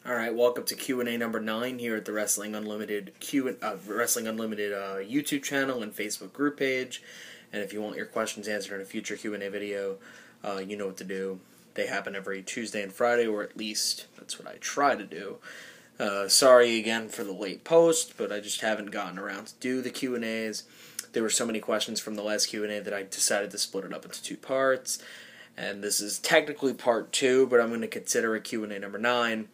Alright, welcome to Q&A number 9 here at the Wrestling Unlimited YouTube channel and Facebook group page. And if you want your questions answered in a future Q&A video, you know what to do. They happen every Tuesday and Friday, or at least that's what I try to do. Sorry again for the late post, but I just haven't gotten around to do the Q&As. There were so many questions from the last Q&A that I decided to split it up into 2 parts. And this is technically part 2, but I'm going to consider it Q&A number 9.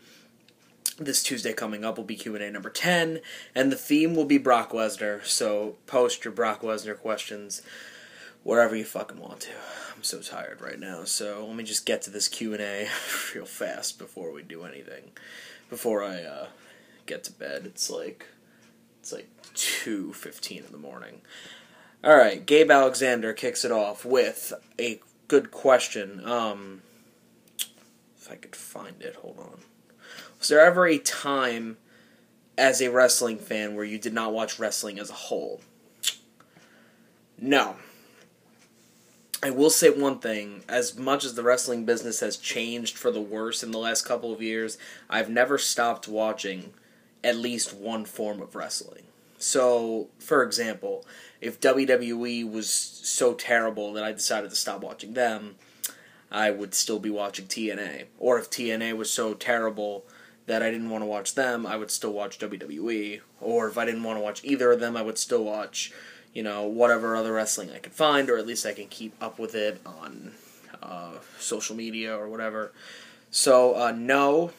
This Tuesday coming up will be Q&A number 10, and the theme will be Brock Lesnar, so post your Brock Lesnar questions wherever you fucking want to. I'm so tired right now, so let me just get to this Q&A real fast before we do anything. Before I get to bed. It's like 2:15 in the morning. Alright, Gabe Alexander kicks it off with a good question. If I could find it, hold on. Was there ever a time as a wrestling fan where you did not watch wrestling as a whole? No. I will say one thing. As much as the wrestling business has changed for the worse in the last couple of years, I've never stopped watching at least one form of wrestling. So, for example, if WWE was so terrible that I decided to stop watching them, I would still be watching TNA. Or if TNA was so terrible that I didn't want to watch them, I would still watch WWE. Or if I didn't want to watch either of them, I would still watch, whatever other wrestling I could find, or at least I can keep up with it on social media or whatever. So, no,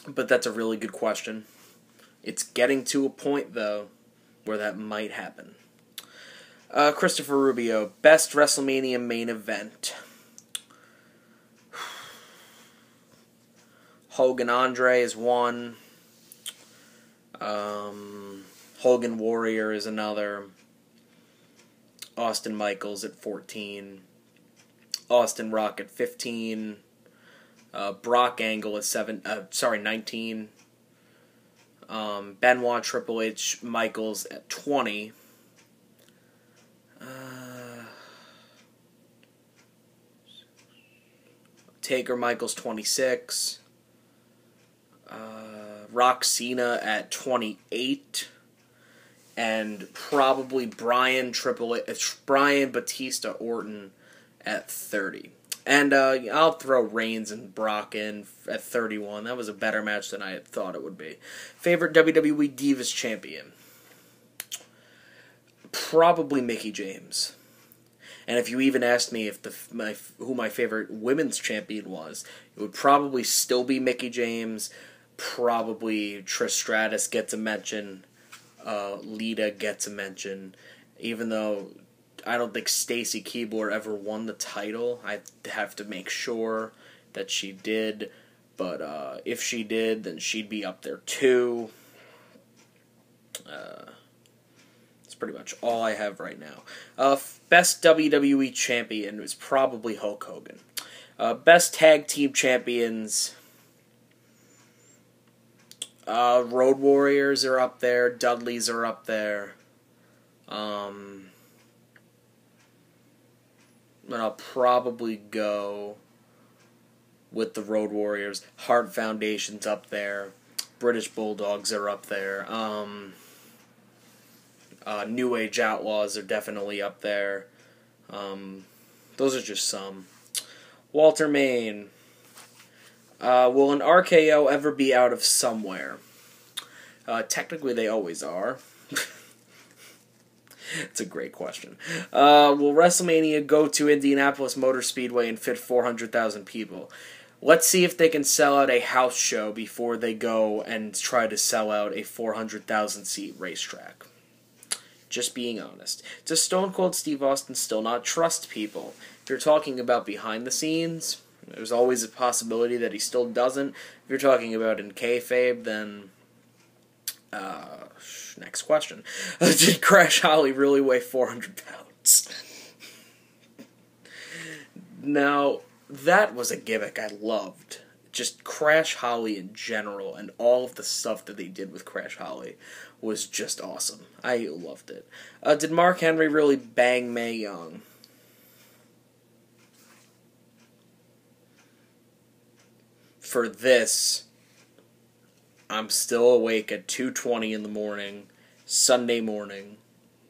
but that's a really good question. It's getting to a point, though, where that might happen. Christopher Rubio, best WrestleMania main event. Hogan Andre is one. Hogan Warrior is another. Austin Michaels at 14. Austin Rock at 15. Brock Angle at 19. Benoit Triple H Michaels at 20. Taker Michaels 26. Rock Cena at 28, and probably Brian Batista Orton at 30. And I'll throw Reigns and Brock in at 31. That was a better match than I had thought it would be. Favorite WWE Divas champion? Probably Mickie James. And if you even asked me who my favorite women's champion was, it would probably still be Mickie James. Probably Trish Stratus gets a mention. Lita gets a mention. Even though I don't think Stacy Keibler ever won the title. I have to make sure that she did. But if she did, then she'd be up there too. That's pretty much all I have right now. Best WWE champion is probably Hulk Hogan. Best tag team champions... Road Warriors are up there. Dudleys are up there. But I'll probably go with the Road Warriors. Hart Foundation's up there. British Bulldogs are up there. New Age Outlaws are definitely up there. Those are just some. Walter Main. Will an RKO ever be out of somewhere? Technically, they always are. It's a great question. Will WrestleMania go to Indianapolis Motor Speedway and fit 400,000 people? Let's see if they can sell out a house show before they go and try to sell out a 400,000-seat racetrack. Just being honest. Does Stone Cold Steve Austin still not trust people? If you're talking about behind the scenes... There's always a possibility that he still doesn't. If you're talking about in kayfabe, then... next question. Did Crash Holly really weigh 400 pounds? Now, that was a gimmick I loved. Just Crash Holly in general, and all of the stuff that they did with Crash Holly was just awesome. I loved it. Did Mark Henry really bang Mae Young? For this, I'm still awake at 2:20 in the morning, Sunday morning,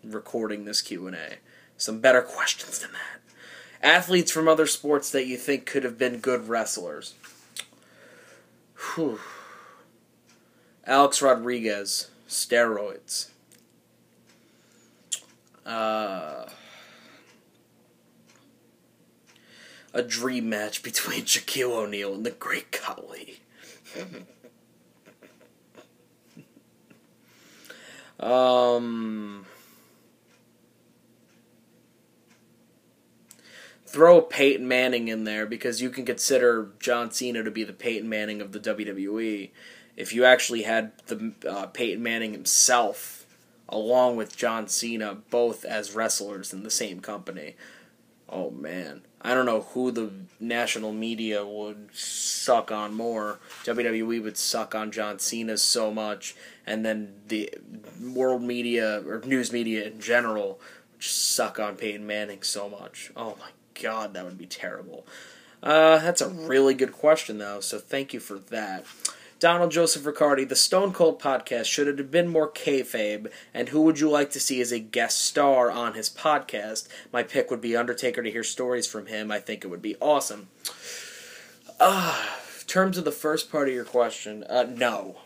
recording this Q&A. Some better questions than that. Athletes from other sports that you think could have been good wrestlers. Whew. Alex Rodriguez, steroids. A dream match between Shaquille O'Neal and the Great Khali. Throw Peyton Manning in there because you can consider John Cena to be the Peyton Manning of the WWE. If you actually had the Peyton Manning himself along with John Cena both as wrestlers in the same company, oh man, I don't know who the national media would suck on more. WWE would suck on John Cena so much, and then the world media or news media in general would just suck on Peyton Manning so much. Oh my God, that would be terrible. That's a really good question, though, so thank you for that. Donald Joseph Riccardi, the Stone Cold podcast, should it have been more kayfabe, and who would you like to see as a guest star on his podcast? My pick would be Undertaker to hear stories from him. I think it would be awesome. In terms of the first part of your question, no.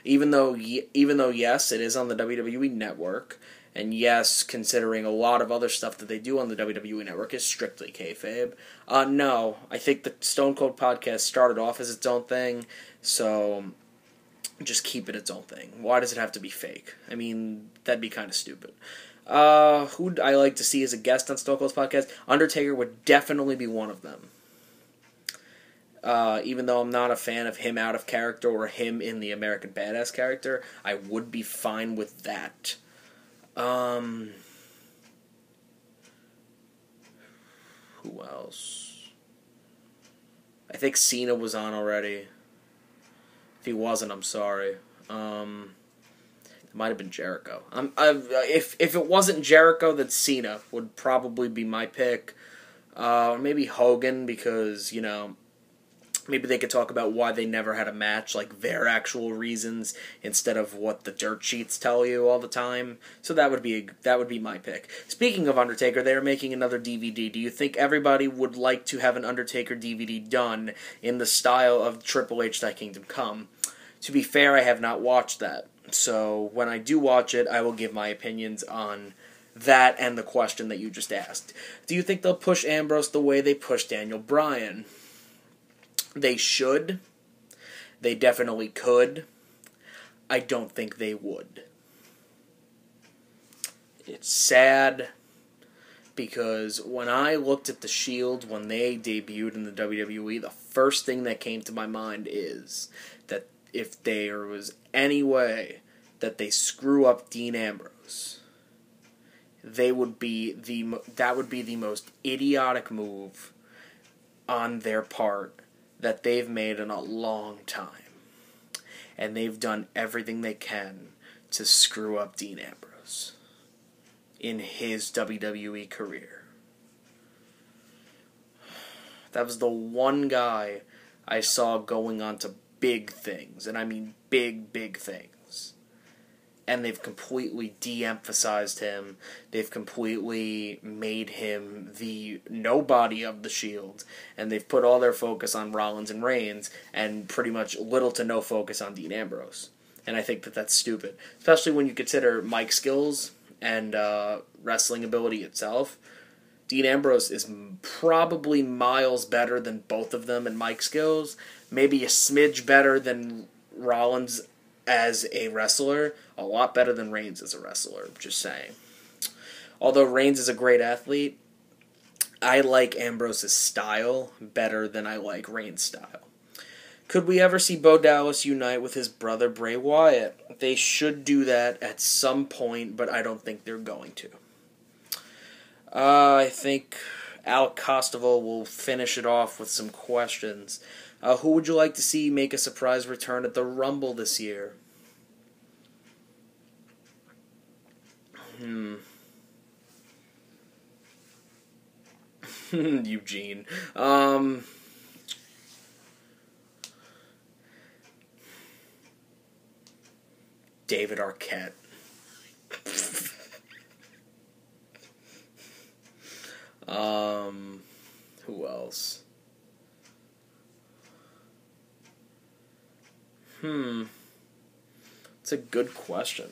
Even though yes, it is on the WWE Network, and yes, considering a lot of other stuff that they do on the WWE Network is strictly kayfabe. No, I think the Stone Cold podcast started off as its own thing, so just keep it its own thing. Why does it have to be fake? I mean, that'd be kind of stupid. Who'd I like to see as a guest on Stone Cold's podcast? Undertaker would definitely be one of them. Even though I'm not a fan of him out of character or him in the American Badass character, I would be fine with that. Who else? I think Cena was on already. If he wasn't, I'm sorry. It might have been Jericho. If it wasn't Jericho, then Cena would probably be my pick. Maybe Hogan, because, you know, maybe they could talk about why they never had a match, like their actual reasons, instead of what the dirt sheets tell you all the time. So that would be my pick. Speaking of Undertaker, they are making another DVD. Do you think everybody would like to have an Undertaker DVD done in the style of Triple H Thy Kingdom Come? To be fair, I have not watched that. So when I do watch it, I will give my opinions on that and the question that you just asked. Do you think they'll push Ambrose the way they pushed Daniel Bryan? They should. They definitely could. I don't think they would. It's sad because when I looked at the Shield when they debuted in the WWE, the first thing that came to my mind is that if there was any way that they screw up Dean Ambrose, that would be the most idiotic move on their part that they've made in a long time. And they've done everything they can to screw up Dean Ambrose in his WWE career. That was the one guy I saw going on to big things, and I mean big, big things. And they've completely de-emphasized him. They've completely made him the nobody of the Shield. And they've put all their focus on Rollins and Reigns, and pretty much little to no focus on Dean Ambrose. And I think that that's stupid. Especially when you consider mic skills and wrestling ability itself. Dean Ambrose is probably miles better than both of them in mic skills. Maybe a smidge better than Rollins as a wrestler, a lot better than Reigns as a wrestler, just saying. Although Reigns is a great athlete, I like Ambrose's style better than I like Reigns' style. Could we ever see Bo Dallas unite with his brother Bray Wyatt? They should do that at some point, but I don't think they're going to. I think Alec Costoval will finish it off with some questions. Who would you like to see make a surprise return at the Rumble this year? Eugene. David Arquette. Who else? It's a good question.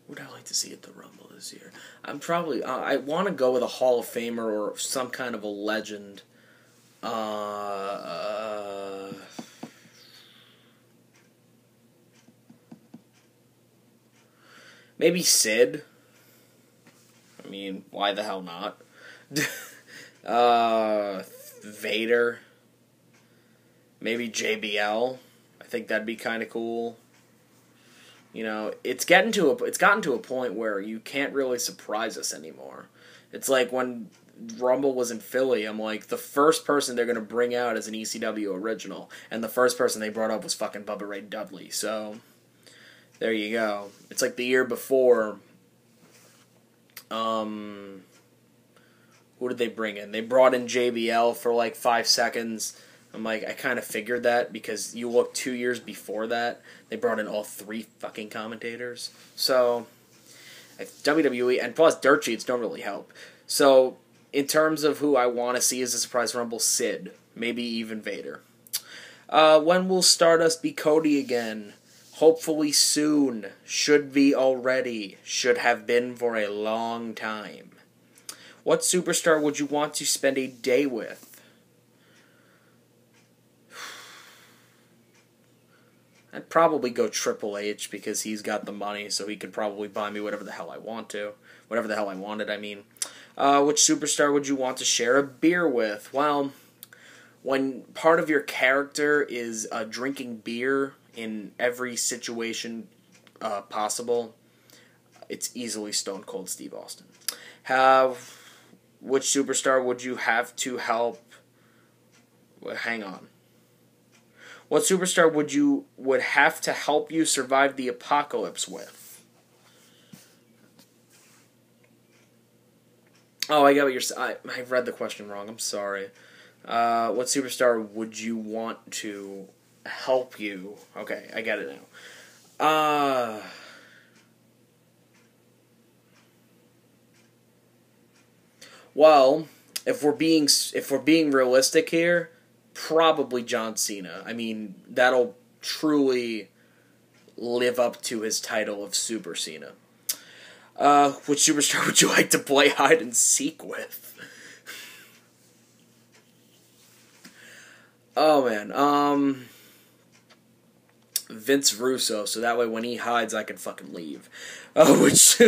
What would I like to see at the Rumble this year? I'm probably... I want to go with a Hall of Famer or some kind of a legend. Maybe Sid. I mean, why the hell not? Vader. Maybe JBL. I think that'd be kind of cool. You know, it's gotten to a point where you can't really surprise us anymore. It's like when Rumble was in Philly, I'm like, the first person they're going to bring out is an ECW original, and the first person they brought up was fucking Bubba Ray Dudley, so there you go. It's like the year before, who did they bring in? They brought in JBL for like 5 seconds. I'm like, I kind of figured that because you look 2 years before that, they brought in all 3 fucking commentators. So, WWE, and plus dirt sheets don't really help. So, in terms of who I want to see as a surprise Rumble, Sid. Maybe even Vader. When will Stardust be Cody again? Hopefully soon. Should be already. Should have been for a long time. What superstar would you want to spend a day with? I'd probably go Triple H because he's got the money, so he could probably buy me whatever the hell I want to. Whatever the hell I wanted, I mean. Which superstar would you want to share a beer with? Well, when part of your character is drinking beer in every situation possible, it's easily Stone Cold Steve Austin. Which superstar would you have to help? Well, hang on. What superstar would have to help you survive the apocalypse with? Oh, I got what you're saying. I read the question wrong. I'm sorry. What superstar would you want to help you? Okay, I get it now. Well, if we're being realistic here, probably John Cena. I mean, that'll truly live up to his title of Super Cena. Which superstar would you like to play hide and seek with? Oh man, Vince Russo, so that way when he hides, I can fucking leave. Which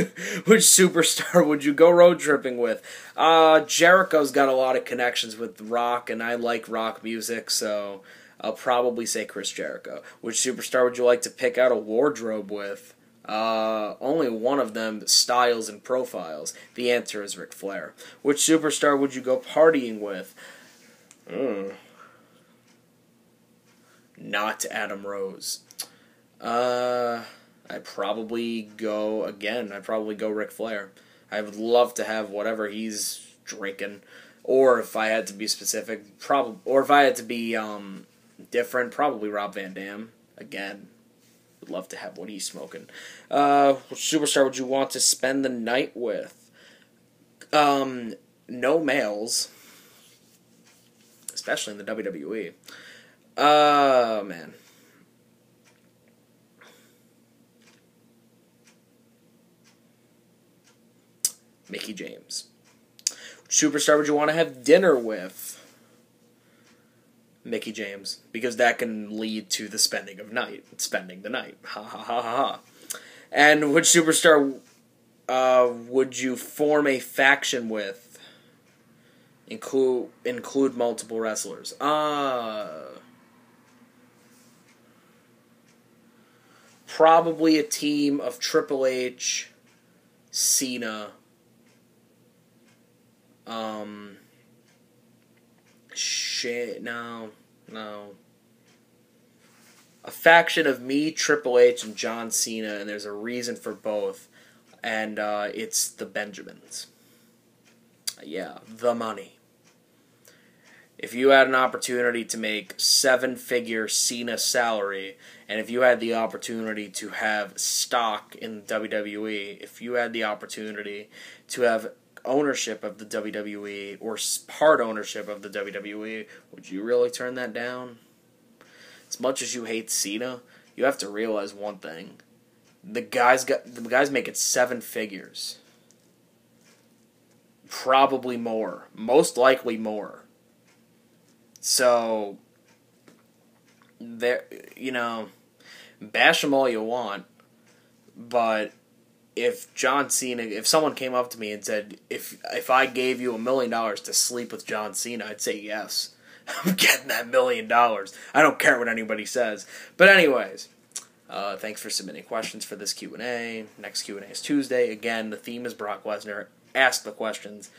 superstar would you go road tripping with? Jericho's got a lot of connections with rock, and I like rock music, so I'll probably say Chris Jericho. Which superstar would you like to pick out a wardrobe with? Only one of them, styles and profiles. The answer is Ric Flair. Which superstar would you go partying with? Not Adam Rose. I'd probably go Ric Flair. I would love to have whatever he's drinking. Or if I had to be specific, or if I had to be different, probably Rob Van Dam. Again, would love to have what he's smoking. Which superstar would you want to spend the night with? No males. Especially in the WWE. Man. Mickie James. Which superstar would you want to have dinner with? Mickie James. Because that can lead to the spending the night. Ha ha ha ha ha. And which superstar would you form a faction with? Include multiple wrestlers. Probably a team of Triple H, Cena, no. A faction of me, Triple H, and John Cena, and there's a reason for both, and it's the Benjamins. Yeah, the money. If you had an opportunity to make seven-figure Cena salary, and if you had the opportunity to have stock in WWE, if you had the opportunity to have ownership of the WWE or part ownership of the WWE, would you really turn that down? As much as you hate Cena, you have to realize one thing: the guy's making seven figures, probably more, most likely more. So, there, bash him all you want, but if John Cena, if someone came up to me and said, if I gave you $1 million to sleep with John Cena, I'd say yes. I'm getting that $1 million. I don't care what anybody says. But anyways, thanks for submitting questions for this Q&A. Next Q&A is Tuesday. Again, the theme is Brock Lesnar. Ask the questions.